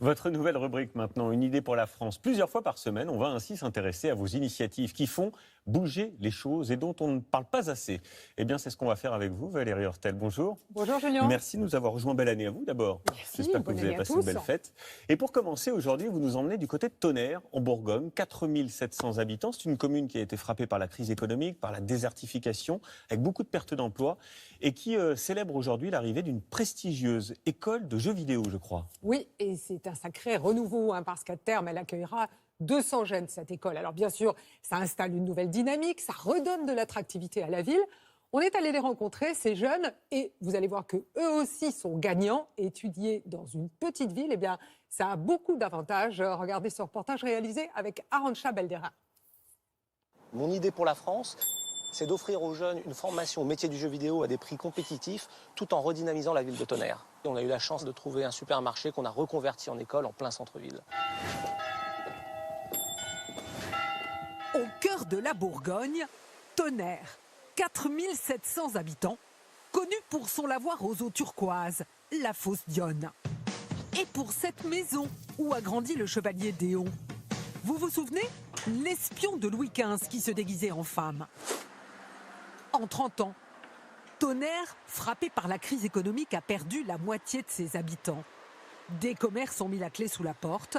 Votre nouvelle rubrique maintenant, une idée pour la France. Plusieurs fois par semaine, on va ainsi s'intéresser à vos initiatives qui font bouger les choses et dont on ne parle pas assez. Eh bien, c'est ce qu'on va faire avec vous, Valérie Hurtel. Bonjour. Bonjour Julien. Merci de nous avoir rejoints. Belle année à vous d'abord. J'espère que vous avez passé une belle fête. Et pour commencer, aujourd'hui, vous nous emmenez du côté de Tonnerre, en Bourgogne, 4700 habitants. C'est une commune qui a été frappée par la crise économique, par la désertification, avec beaucoup de pertes d'emplois, et qui célèbre aujourd'hui l'arrivée d'une prestigieuse école de jeux vidéo, je crois. Oui, et c'est un sacré renouveau, parce qu'à terme, elle accueillera 200 jeunes, cette école. Alors bien sûr, ça installe une nouvelle dynamique, ça redonne de l'attractivité à la ville. On est allé les rencontrer, ces jeunes, et vous allez voir qu'eux aussi sont gagnants. Étudier dans une petite ville, eh bien, ça a beaucoup d'avantages. Regardez ce reportage réalisé avec Arantxa Belderra. Mon idée pour la France, c'est d'offrir aux jeunes une formation au métier du jeu vidéo à des prix compétitifs, tout en redynamisant la ville de Tonnerre. Et on a eu la chance de trouver un supermarché qu'on a reconverti en école en plein centre-ville. Au cœur de la Bourgogne, Tonnerre, 4700 habitants, connu pour son lavoir aux eaux turquoises, la Fosse Dionne. Et pour cette maison où a grandi le chevalier Déon. Vous vous souvenez? L'espion de Louis XV qui se déguisait en femme. En 30 ans, Tonnerre, frappé par la crise économique, a perdu la moitié de ses habitants. Des commerces ont mis la clé sous la porte.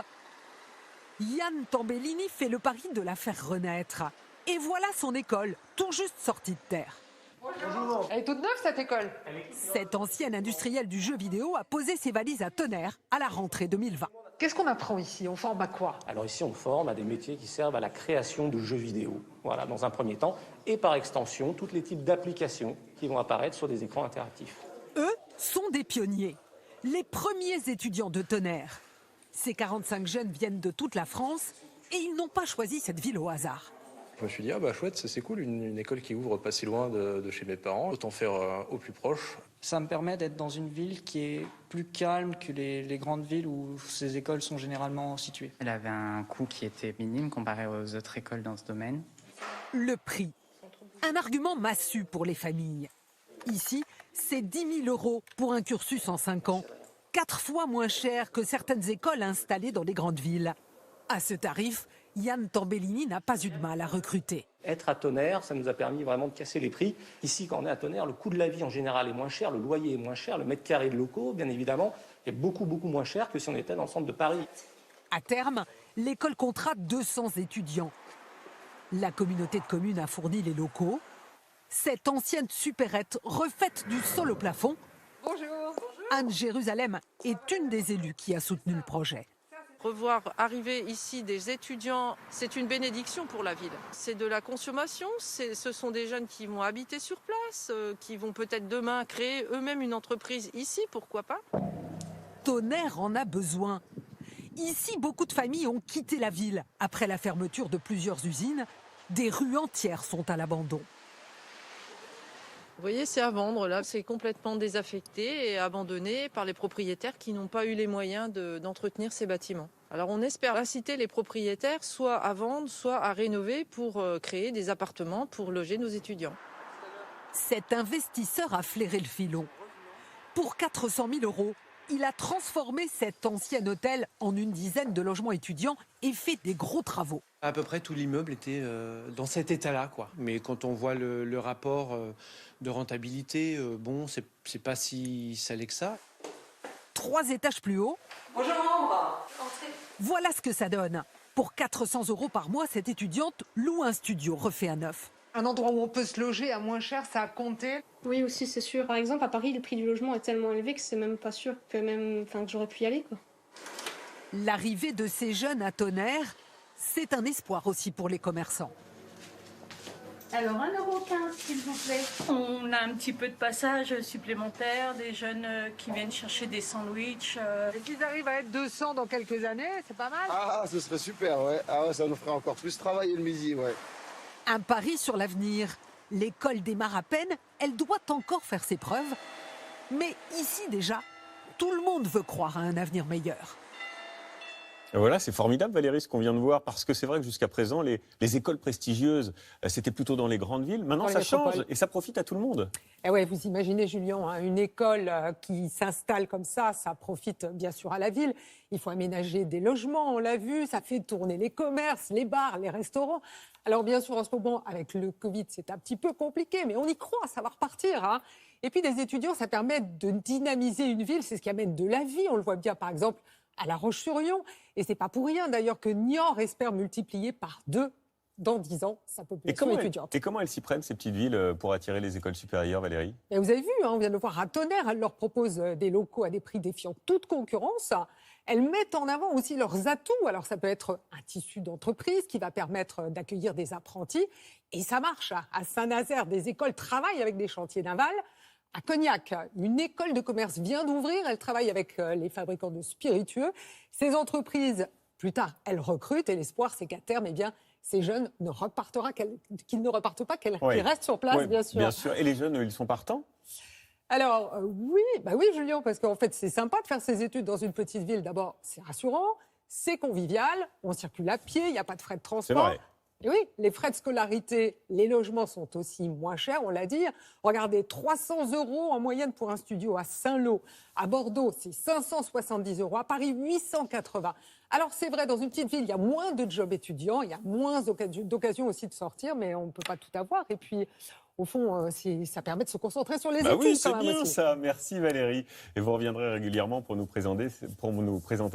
Yann Tambellini fait le pari de la faire renaître. Et voilà son école, tout juste sortie de terre. Bonjour. Elle est toute neuve, cette école. Cet ancien industriel du jeu vidéo a posé ses valises à Tonnerre à la rentrée 2020. Qu'est-ce qu'on apprend ici? On forme à quoi? Alors ici, on forme à des métiers qui servent à la création de jeux vidéo, voilà, dans un premier temps, et par extension, tous les types d'applications qui vont apparaître sur des écrans interactifs. Eux sont des pionniers, les premiers étudiants de Tonnerre. Ces 45 jeunes viennent de toute la France et ils n'ont pas choisi cette ville au hasard. Je me suis dit, chouette, c'est cool, une école qui ouvre pas si loin de chez mes parents, autant faire au plus proche. Ça me permet d'être dans une ville qui est plus calme que les grandes villes où ces écoles sont généralement situées. Elle avait un coût qui était minime comparé aux autres écoles dans ce domaine. Le prix, un argument massu pour les familles. Ici, c'est 10 000 € pour un cursus en 5 ans, 4 fois moins cher que certaines écoles installées dans les grandes villes. À ce tarif, Yann Tambellini n'a pas eu de mal à recruter. Être à Tonnerre, ça nous a permis vraiment de casser les prix. Ici, quand on est à Tonnerre, le coût de la vie en général est moins cher, le loyer est moins cher, le mètre carré de locaux, bien évidemment, est beaucoup moins cher que si on était dans le centre de Paris. À terme, l'école comptera 200 étudiants. La communauté de communes a fourni les locaux. Cette ancienne supérette refaite du sol au plafond, Bonjour. Anne Jérusalem est une des élues qui a soutenu le projet. Revoir arriver ici des étudiants, c'est une bénédiction pour la ville. C'est de la consommation, ce sont des jeunes qui vont habiter sur place, qui vont peut-être demain créer eux-mêmes une entreprise ici, pourquoi pas? Tonnerre en a besoin. Ici, beaucoup de familles ont quitté la ville. Après la fermeture de plusieurs usines, des rues entières sont à l'abandon. Vous voyez, c'est à vendre, là, c'est complètement désaffecté et abandonné par les propriétaires qui n'ont pas eu les moyens d'entretenir ces bâtiments. Alors on espère inciter les propriétaires soit à vendre, soit à rénover pour créer des appartements pour loger nos étudiants. Cet investisseur a flairé le filon. Pour 400 000 €, il a transformé cet ancien hôtel en une dizaine de logements étudiants et fait des gros travaux. À peu près tout l'immeuble était dans cet état-là, quoi. Mais quand on voit le rapport de rentabilité, c'est pas si salé que ça. 3 étages plus haut. Bonjour. Voilà ce que ça donne. Pour 400 € par mois, cette étudiante loue un studio refait à neuf. Un endroit où on peut se loger à moins cher, ça a compté. Oui, aussi, c'est sûr. Par exemple, à Paris, le prix du logement est tellement élevé que c'est même pas sûr que j'aurais pu y aller, quoi. L'arrivée de ces jeunes à Tonnerre, c'est un espoir aussi pour les commerçants. Alors 1,15 € s'il vous plaît. On a un petit peu de passage supplémentaire, des jeunes qui viennent chercher des sandwichs. Et qu'ils arrivent à être 200 dans quelques années, c'est pas mal. Ah, ce serait super, ouais. Ah ouais, ça nous ferait encore plus travailler le midi, ouais. Un pari sur l'avenir. L'école démarre à peine, elle doit encore faire ses preuves. Mais ici déjà, tout le monde veut croire à un avenir meilleur. Et voilà, c'est formidable Valérie ce qu'on vient de voir, parce que c'est vrai que jusqu'à présent, les écoles prestigieuses, c'était plutôt dans les grandes villes. Maintenant, ça change et ça profite à tout le monde. Et ouais, vous imaginez, Julien, hein, une école qui s'installe comme ça profite bien sûr à la ville. Il faut aménager des logements, on l'a vu, ça fait tourner les commerces, les bars, les restaurants. Alors bien sûr, en ce moment, avec le Covid, c'est un petit peu compliqué, mais on y croit, ça va repartir. Hein. Et puis des étudiants, ça permet de dynamiser une ville, c'est ce qui amène de la vie. On le voit bien, par exemple, à La Roche-sur-Yon. Et c'est pas pour rien, d'ailleurs, que Niort espère multiplier par 2 dans 10 ans sa population étudiante. Et comment elles s'y prennent, ces petites villes, pour attirer les écoles supérieures, Valérie? Et vous avez vu, hein, on vient de le voir à Tonnerre, elles leur proposent des locaux à des prix défiant toute concurrence. Elles mettent en avant aussi leurs atouts. Alors ça peut être un tissu d'entreprise qui va permettre d'accueillir des apprentis. Et ça marche. À Saint-Nazaire, des écoles travaillent avec des chantiers navals. À Cognac, une école de commerce vient d'ouvrir. Elle travaille avec les fabricants de spiritueux. Ces entreprises, plus tard, elles recrutent. Et l'espoir, c'est qu'à terme, eh bien, ces jeunes qu'ils ne repartent pas, qu'ils restent sur place, bien sûr. Bien sûr. Et les jeunes, ils sont partants? Alors, oui, Julien, parce qu'en fait, c'est sympa de faire ses études dans une petite ville. D'abord, c'est rassurant, c'est convivial, on circule à pied, il n'y a pas de frais de transport. C'est vrai. Et oui, les frais de scolarité, les logements sont aussi moins chers, on l'a dit. Regardez, 300 € en moyenne pour un studio à Saint-Lô. À Bordeaux, c'est 570 €. À Paris, 880. Alors, c'est vrai, dans une petite ville, il y a moins de jobs étudiants, il y a moins d'occasions aussi de sortir, mais on ne peut pas tout avoir. Et puis, au fond, ça permet de se concentrer sur les études. Oui, c'est bien ça. Merci Valérie. Et vous reviendrez régulièrement pour nous présenter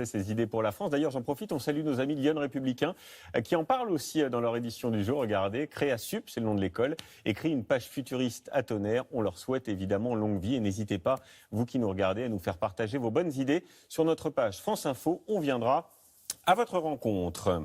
ces idées pour la France. D'ailleurs, j'en profite, on salue nos amis de Lyon Républicain qui en parlent aussi dans leur édition du jour. Regardez, Créasup, c'est le nom de l'école, écrit une page futuriste à Tonnerre. On leur souhaite évidemment longue vie et n'hésitez pas, vous qui nous regardez, à nous faire partager vos bonnes idées sur notre page France Info. On viendra à votre rencontre.